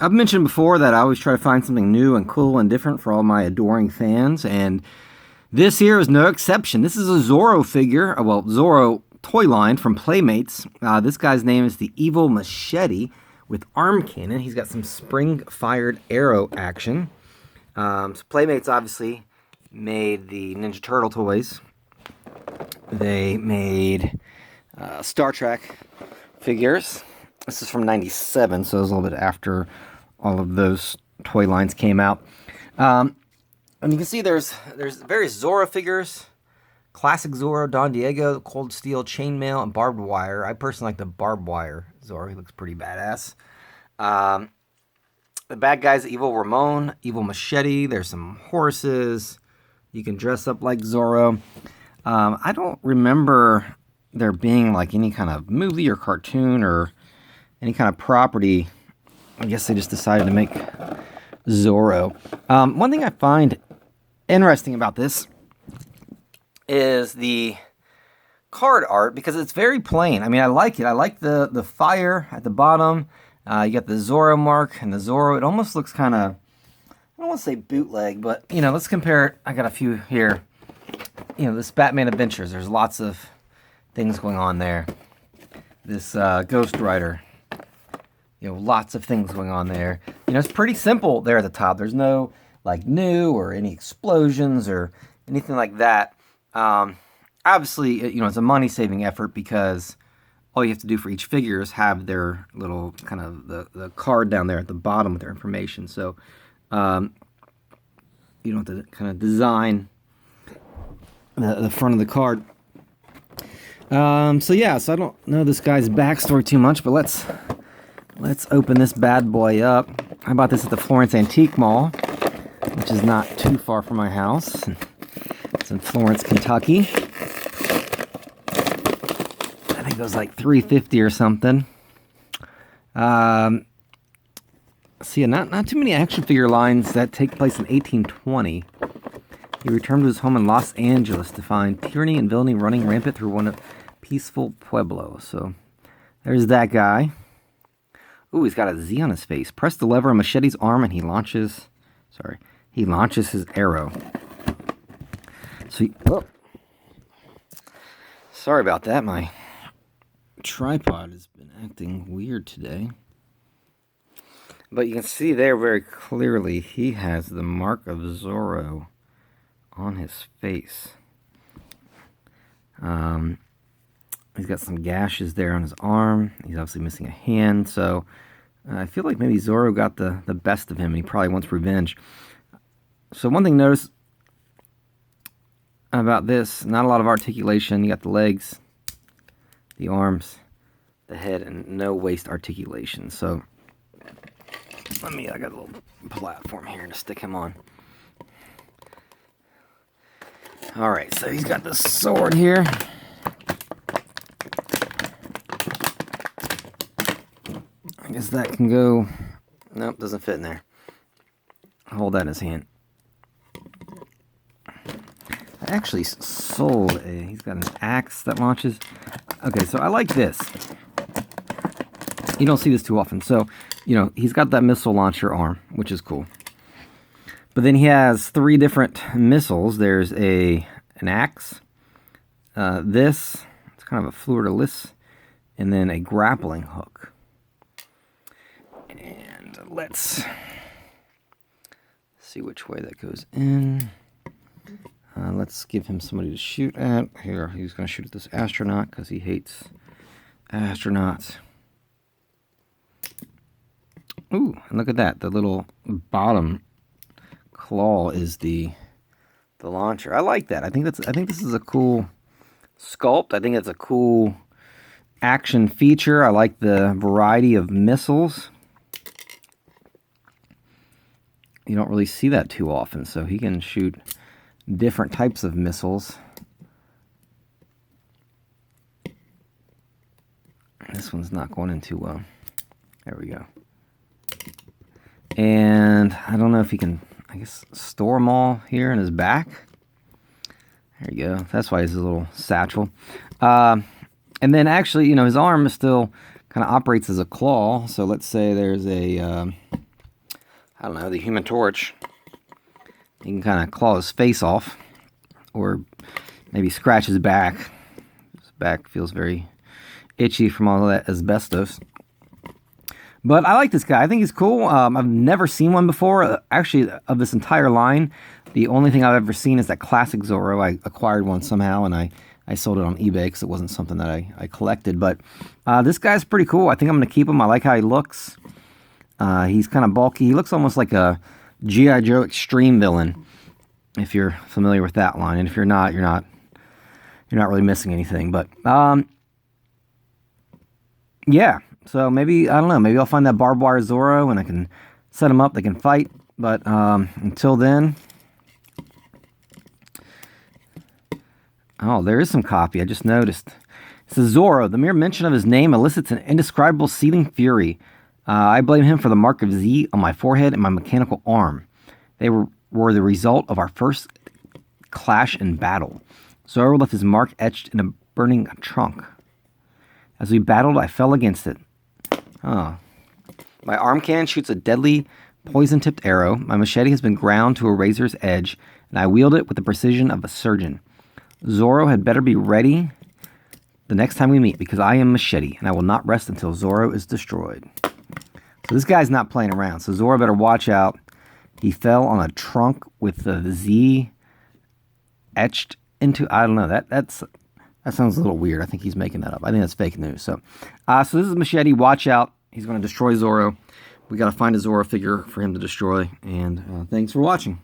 I've mentioned before that I always try to find something new and cool and different for all my adoring fans, and this here is no exception. This is a Zorro figure, well, Zorro toy line from Playmates. This guy's name is the Evil Machete with arm cannon. He's got some spring-fired arrow action. So Playmates obviously made the Ninja Turtle toys. They made Star Trek figures. This is from '97, so it was a little bit after all of those toy lines came out. And you can see there's various Zorro figures. Classic Zorro, Don Diego, Cold Steel, Chainmail, and Barbed Wire. I personally like the Barbed Wire Zorro. He looks pretty badass. The bad guy's Evil Ramon, Evil Machete. There's some horses. You can dress up like Zorro. I don't remember there being like any kind of movie or cartoon or any kind of property. I guess they just decided to make Zorro. One thing I find interesting about this is the card art, because it's very plain. I mean, I like it. I like the fire at the bottom. You got the Zorro mark and the Zorro. It almost looks kind of, I don't want to say bootleg, but, you know, let's compare it. I got a few here. You know, this Batman Adventures. There's lots of things going on there. This Ghost Rider. You know, lots of things going on there. You know, it's pretty simple there at the top. There's no, like, new or any explosions or anything like that. Obviously, you know, it's a money-saving effort because all you have to do for each figure is have their little kind of the card down there at the bottom with their information. So, you don't have to kind of design the front of the card. So yeah, so I don't know this guy's backstory too much, but let's open this bad boy up. I bought this at the Florence Antique Mall, which is not too far from my house. It's in Florence, Kentucky. I think it was like $3.50 or something. See, not too many action figure lines that take place in 1820. He returned to his home in Los Angeles to find tyranny and villainy running rampant through one peaceful pueblo. So there's that guy. Ooh, he's got a Z on his face. Press the lever on Machete's arm and he launches his arrow. So sorry about that. My tripod has been acting weird today. But you can see there very clearly he has the mark of Zorro on his face. He's got some gashes there on his arm. He's obviously missing a hand, so I feel like maybe Zorro got the best of him and he probably wants revenge. So one thing notice about this, not a lot of articulation. You got the legs, the arms, the head, and no waist articulation. So I got a little platform here to stick him on. Alright, so he's got the sword here. I guess that can go... Nope, doesn't fit in there. Hold that in his hand. I actually sold he's got an axe that launches. Okay, so I like this. You don't see this too often. So, you know, he's got that missile launcher arm, which is cool. But then he has 3 different missiles. There's an axe, this, it's kind of a fleur-de-lis, and then a grappling hook. And let's see which way that goes in. Let's give him somebody to shoot at. Here, he's going to shoot at this astronaut because he hates astronauts. Ooh, and look at that. The little bottom claw is the launcher. I like that. I think this is a cool sculpt. I think it's a cool action feature. I like the variety of missiles. You don't really see that too often, so he can shoot different types of missiles. This one's not going in too well. There we go. And I don't know if he can, I guess, store them all here in his back. There you go. That's why he's a little satchel. And then actually, you know, his arm is still kind of operates as a claw. So let's say there's a I don't know, the Human Torch. He can kind of claw his face off, or maybe scratch his back. His back feels very itchy from all of that asbestos. But I like this guy. I think he's cool. I've never seen one before. Actually, of this entire line, the only thing I've ever seen is that classic Zorro. I acquired one somehow, and I sold it on eBay because it wasn't something that I collected. But this guy's pretty cool. I think I'm going to keep him. I like how he looks. He's kind of bulky. He looks almost like a G.I. Joe Extreme villain, if you're familiar with that line. And if you're not, you're not really missing anything. But yeah. So maybe, I don't know, maybe I'll find that barbed wire Zorro and I can set them up. They can fight. But until then, oh, there is some copy. I just noticed. It says Zorro. The mere mention of his name elicits an indescribable seething fury. I blame him for the mark of Z on my forehead and my mechanical arm. They were the result of our first clash in battle. Zorro left his mark etched in a burning trunk. As we battled, I fell against it. Oh. My arm cannon shoots a deadly, poison-tipped arrow. My machete has been ground to a razor's edge, and I wield it with the precision of a surgeon. Zorro had better be ready the next time we meet, because I am Machete, and I will not rest until Zorro is destroyed. So this guy's not playing around, so Zorro better watch out. He fell on a trunk with the Z etched into, I don't know, that sounds a little weird. I think he's making that up. I think that's fake news. So this is Machete. Watch out. He's going to destroy Zorro. We got to find a Zorro figure for him to destroy. And thanks for watching.